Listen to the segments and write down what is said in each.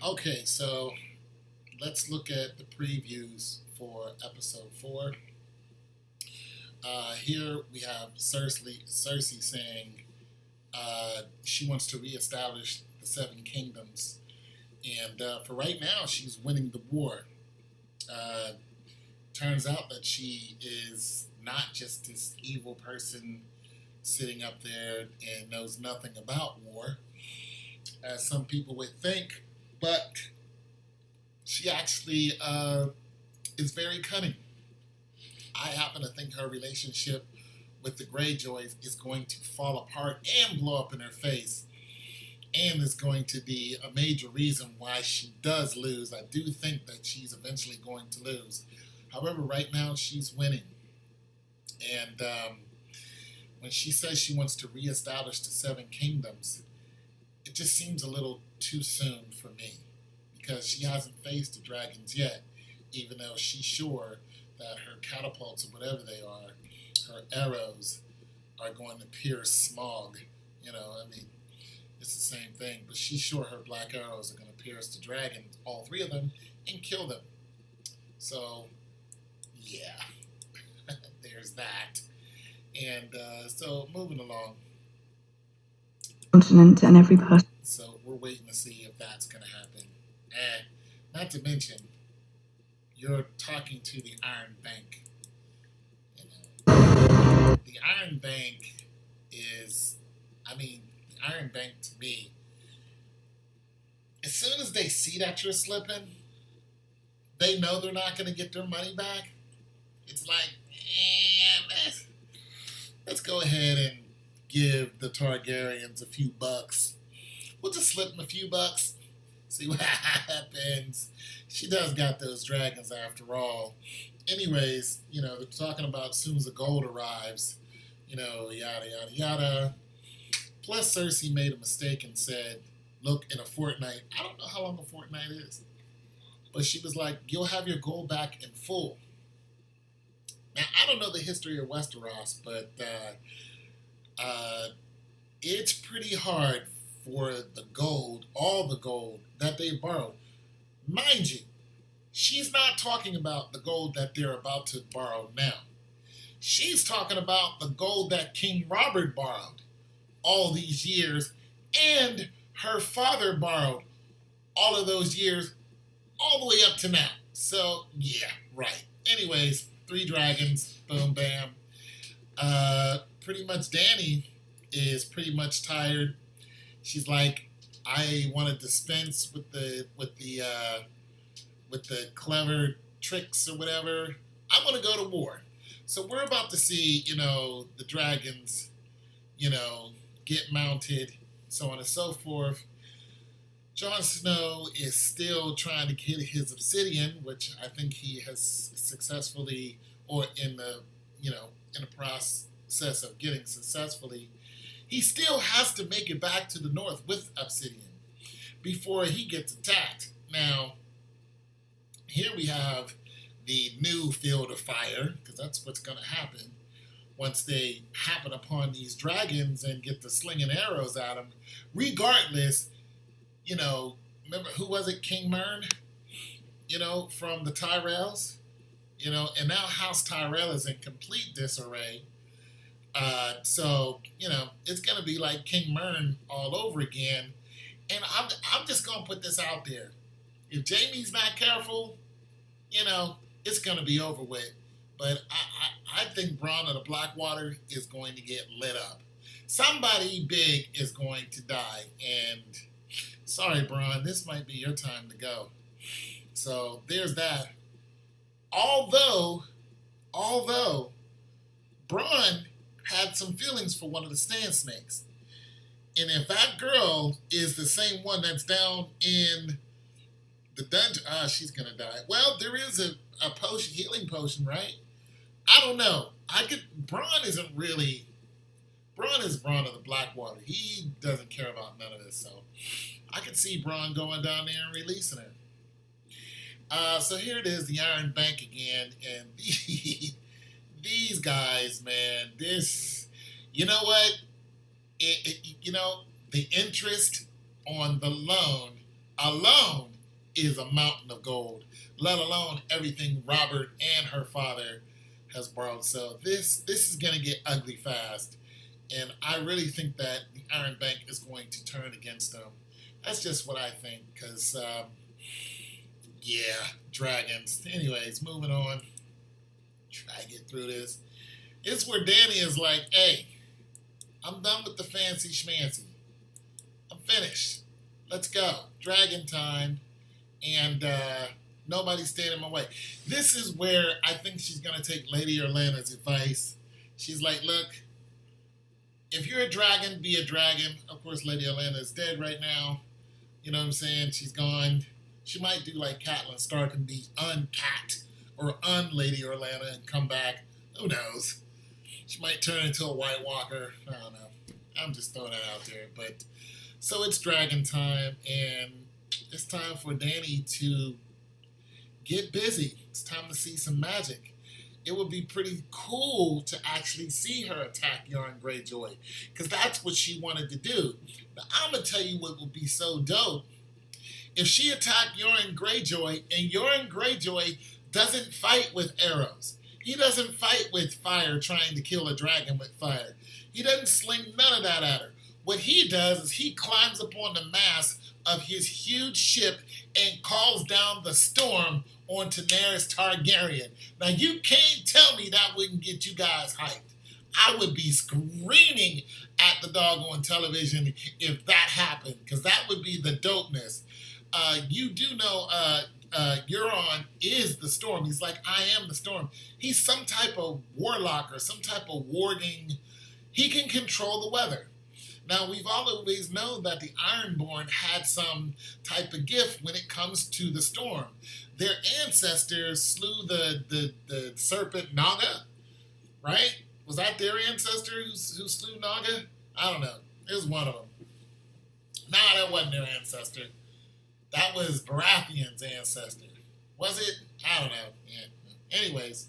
Okay, so let's look at the previews for episode 4. Here we have Cersei saying she wants to reestablish the Seven Kingdoms. And for right now, she's winning the war. Uh, Turns out that she is not just this evil person sitting up there and knows nothing about war, as some people would think, but she actually is very cunning. I happen to think her relationship with the Greyjoys is going to fall apart and blow up in her face, and is going to be a major reason why she does lose. I do think that she's eventually going to lose. However, right now she's winning. And when she says she wants to reestablish the Seven Kingdoms, it just seems a little too soon for me because she hasn't faced the dragons yet, even though she's sure that her catapults or whatever they are, her arrows, are going to pierce Smog. I mean, it's the same thing, but she's sure her black arrows are going to pierce the dragons, all three of them, and kill them. So, yeah, there's that. And so, moving along. Continent and every person. So, we're waiting to see if that's going to happen. And not to mention, you're talking to the Iron Bank. The Iron Bank is, the Iron Bank to me, as soon as they see that you're slipping, they know they're not going to get their money back. It's like, let's go ahead and give the Targaryens a few bucks. We'll just slip them a few bucks, see what happens. She does got those dragons after all. Anyways, they're talking about as soon as the gold arrives, yada, yada, yada. Plus, Cersei made a mistake and said, look, in a fortnight, I don't know how long a fortnight is, but she was like, you'll have your gold back in full. Now, I don't know the history of Westeros, but it's pretty hard for the gold, all the gold that they borrowed. Mind you, she's not talking about the gold that they're about to borrow now. She's talking about the gold that King Robert borrowed all these years, and her father borrowed all of those years, all the way up to now. So, yeah, right. Anyways, 3 dragons, boom, bam. Pretty much Dany is pretty much tired. She's like, I want to dispense with the clever tricks or whatever. I want to go to war. So we're about to see, the dragons, get mounted, so on and so forth. Jon Snow is still trying to get his obsidian, which I think he has successfully, or in the process of getting successfully. He still has to make it back to the north with obsidian before he gets attacked. Now, here we have the new field of fire, because that's what's going to happen once they happen upon these dragons and get the slinging arrows at them. Regardless, remember, who was it? King Mern, from the Tyrells, and now House Tyrell is in complete disarray. So, it's going to be like King Mern all over again. And I'm just going to put this out there. If Jaime's not careful, it's going to be over with. But I think Bronn of the Blackwater is going to get lit up. Somebody big is going to die. And sorry, Bronn, this might be your time to go. So there's that. Although Bronn had some feelings for one of the Sand Snakes. And if that girl is the same one that's down in the dungeon, she's going to die. Well, there is a potion, healing potion, right? I don't know. Bronn is Bronn of the Blackwater. He doesn't care about none of this, so I could see Bronn going down there and releasing her. So here it is, the Iron Bank again, and these guys, man, you know what? The interest on the loan alone is a mountain of gold, let alone everything Robert and her father has borrowed. So this is going to get ugly fast. And I really think that the Iron Bank is going to turn against them. That's just what I think. Because, yeah, dragons. Anyways, moving on. Try to get through this. It's where Danny is like, hey, I'm done with the fancy schmancy. I'm finished. Let's go. Dragon time. And nobody's standing in my way. This is where I think she's going to take Lady Orlanda's advice. She's like, look, if you're a dragon, be a dragon. Of course, Lady Orlanda is dead right now. You know what I'm saying? She's gone. She might do like Catelyn Stark and be uncat or un-Lady Orlanda and come back. Who knows? She might turn into a White Walker. I don't know. I'm just throwing that out there. But so it's dragon time, and it's time for Danny to get busy. It's time to see some magic. It would be pretty cool to actually see her attack Euron Greyjoy, because that's what she wanted to do. Now, I'm going to tell you what would be so dope. If she attacked Euron Greyjoy, and Euron Greyjoy doesn't fight with arrows. He doesn't fight with fire, trying to kill a dragon with fire. He doesn't sling none of that at her. What he does is he climbs up on the mast of his huge ship and calls down the storm on Daenerys Targaryen. Now, you can't tell me that wouldn't get you guys hyped. I would be screaming at the doggone television if that happened, because that would be the dopeness. You do know Euron is the storm. He's like, I am the storm. He's some type of warlock or some type of warding. He can control the weather. Now, we've always known that the Ironborn had some type of gift when it comes to the storm. Their ancestors slew the serpent Naga, right? Was that their ancestor who slew Naga? I don't know. It was one of them. Nah, that wasn't their ancestor. That was Baratheon's ancestor. Was it? I don't know. Yeah. Anyways,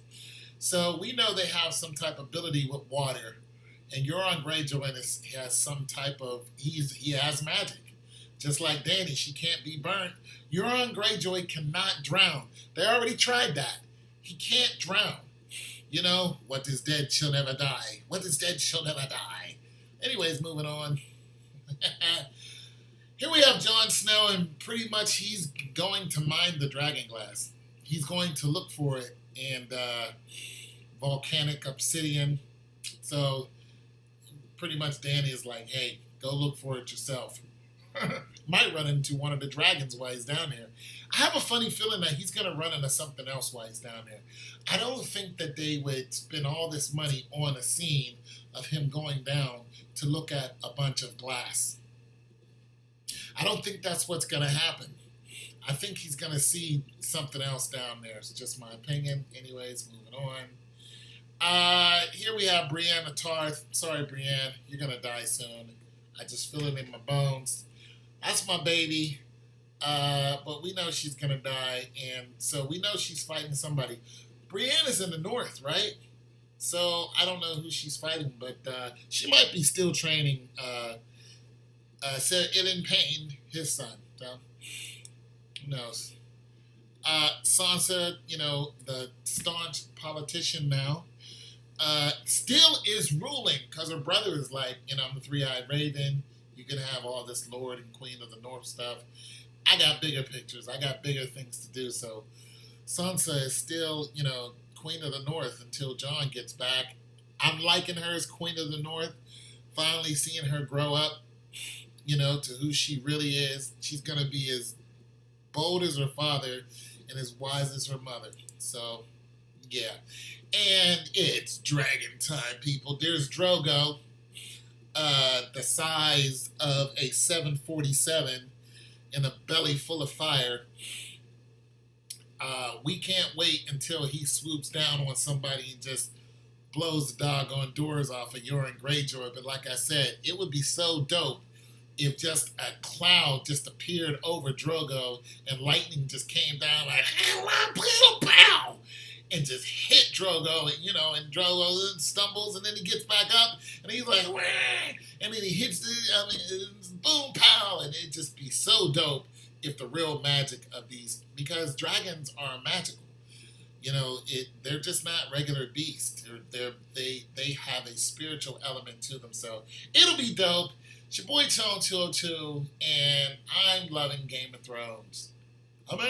so we know they have some type of ability with water. And Euron Greyjoy has some type of, he has magic. Just like Dany, she can't be burnt. Euron Greyjoy cannot drown. They already tried that. He can't drown. You know, what is dead shall never die. What is dead shall never die. Anyways, moving on. Here we have Jon Snow, and pretty much he's going to mine the dragon glass. He's going to look for it, and volcanic obsidian. So pretty much Dany is like, hey, go look for it yourself. Might run into one of the dragons while he's down there. I have a funny feeling that he's going to run into something else while he's down there. I don't think that they would spend all this money on a scene of him going down to look at a bunch of glass. I don't think that's what's going to happen. I think he's going to see something else down there. It's just my opinion. Anyways, moving on. Here we have Brienne of Tarth. Sorry, Brienne, you're going to die soon. I just feel it in my bones. That's my baby. But we know she's going to die. And so we know she's fighting somebody. Brienne is in the north, right? So I don't know who she's fighting, but she might be still training Ilyn Payne, his son. So who knows? Sansa, you know, the staunch politician now, still is ruling because her brother is like, you know, I'm the three-eyed raven. You can have all this Lord and Queen of the North stuff. I got bigger pictures. I got bigger things to do. So Sansa is still, you know, Queen of the North until Jon gets back. I'm liking her as Queen of the North. Finally seeing her grow up, you know, to who she really is. She's going to be as bold as her father and as wise as her mother. So, yeah. And it's dragon time, people. There's Drogo, the size of a 747 in a belly full of fire. We can't wait until he swoops down on somebody and just blows the doggone doors off of Euron Greyjoy. But like I said, it would be so dope if just a cloud just appeared over Drogo and lightning just came down like, pow, and just hit Drogo, and you know, and Drogo stumbles, and then he gets back up, and he's like, wah, and then he hits boom, pow, and it'd just be so dope if the real magic of these, because dragons are magical. You know, they're just not regular beasts. They have a spiritual element to them. So it'll be dope. It's your boy Tone 202, and I'm loving Game of Thrones. I'm out.